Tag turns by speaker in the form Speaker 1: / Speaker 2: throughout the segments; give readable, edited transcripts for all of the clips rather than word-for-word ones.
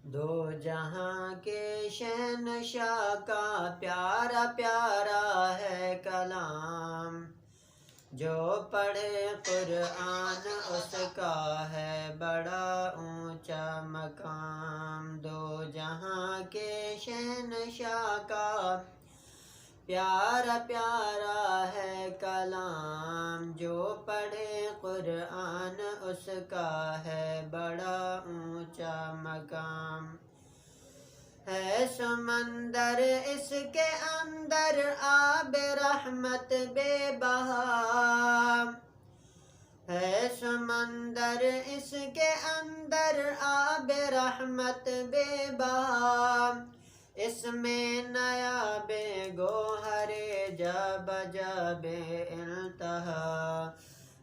Speaker 1: دو جہاں کے شہنشاہ کا پیارا پیارا ہے کلام، جو پڑھے قرآن اس کا ہے بڑا اونچا مقام۔ دو جہاں کے شہنشاہ کا پیارا پیارا ہے کلام، جو پڑھے قرآن اس کا ہے بڑا اونچا مقام۔ ہے سمندر اس کے اندر آب رحمت بے بہا، ہے سمندر اس کے اندر آب رحمت بے بہا، اس میں نایاب گوہر جب جب انتہا،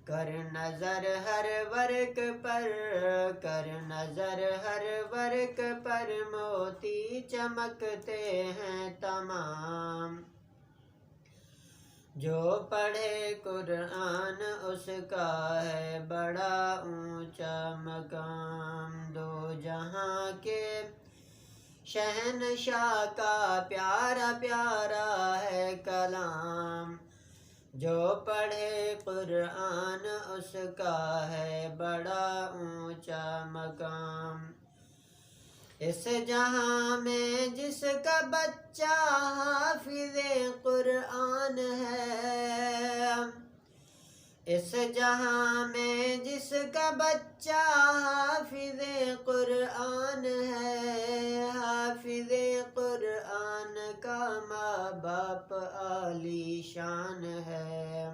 Speaker 1: کر نظر ہر ورق پر، کر نظر ہر ورق پر موتی چمکتے ہیں تمام۔ جو پڑھے قرآن اس کا ہے بڑا اونچا مقام۔ دو جہاں کے شہنشاہ کا پیارا پیارا ہے کلام، جو پڑھے قرآن اس کا ہے بڑا اونچا مقام۔ اس جہاں میں جس کا بچہ حافظ قرآن ہے، اس جہاں میں جس کا بچہ حافظ قرآن ہے، حافظ قرآن کا ماں باپ عالی شان ہے،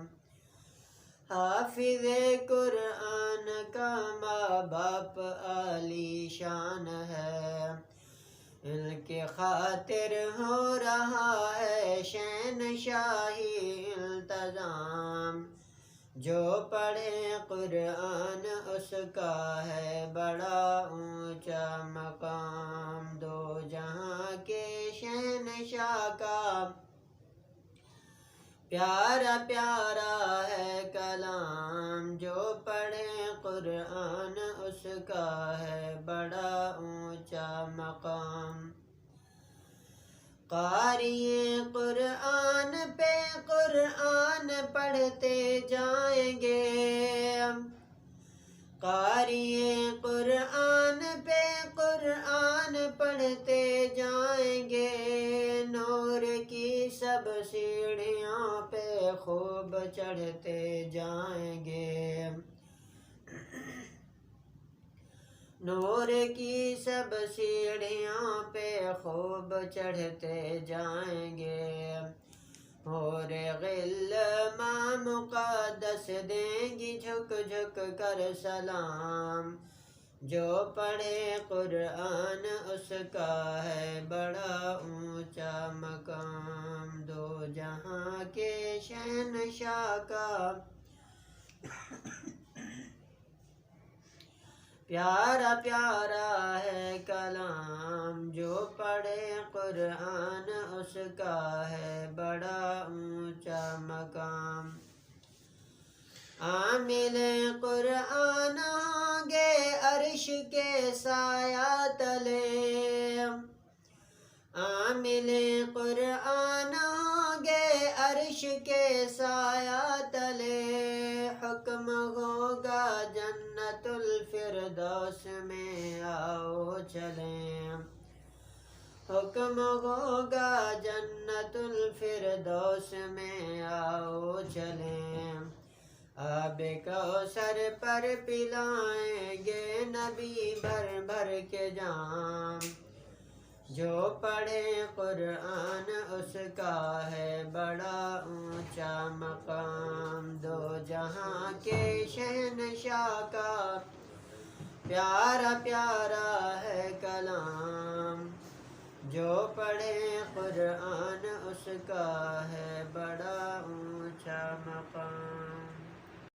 Speaker 1: حافظ قرآن کا ماں باپ عالی شان ہے۔ ان کی خاطر ہو رہا ہے شہنشاہی التظام، جو پڑھے قرآن اس کا ہے بڑا اونچا مقام۔ دو جہاں کے شہنشاہ کا پیارا پیارا ہے کلام، جو پڑھے قرآن اس کا ہے بڑا اونچا مقام۔ قاری قرآن پہ قرآن پڑھتے جائیں گے، قاری قرآن پہ قرآن پڑھتے جائیں گے، نور کی سب سیڑھیوں پہ خوب چڑھتے جائیں گے، نور کی سب سیڑھیوں پہ خوب چڑھتے جائیں گے، حور غلما مقدس دیں گی جھک جھک کر سلام، جو پڑھے قرآن اس کا ہے بڑا اونچا مقام۔ دو جہاں کے شہنشاہ کا پیارا پیارا ہے کلام، جو پڑھے قرآن اس کا ہے بڑا اونچا مقام۔ عامل قرآن ہوں گے عرش کے سایہ تلے، عامل قرآن ہوں گے عرش کے سایہ تلے، حکم ہوگا جنت الفردوس میں آؤ چلیں، حکم ہوگا جنت الفردوس میں آؤ چلیں، آب کوثر پر پلائیں گے نبی بھر بھر کے جام، جو پڑھے قرآن اس کا ہے بڑا اونچا مقام۔ دو جہاں کے شہنشاہ کا پیارا پیارا ہے کلام، جو پڑھے قرآن اس کا ہے بڑا اونچا مقام۔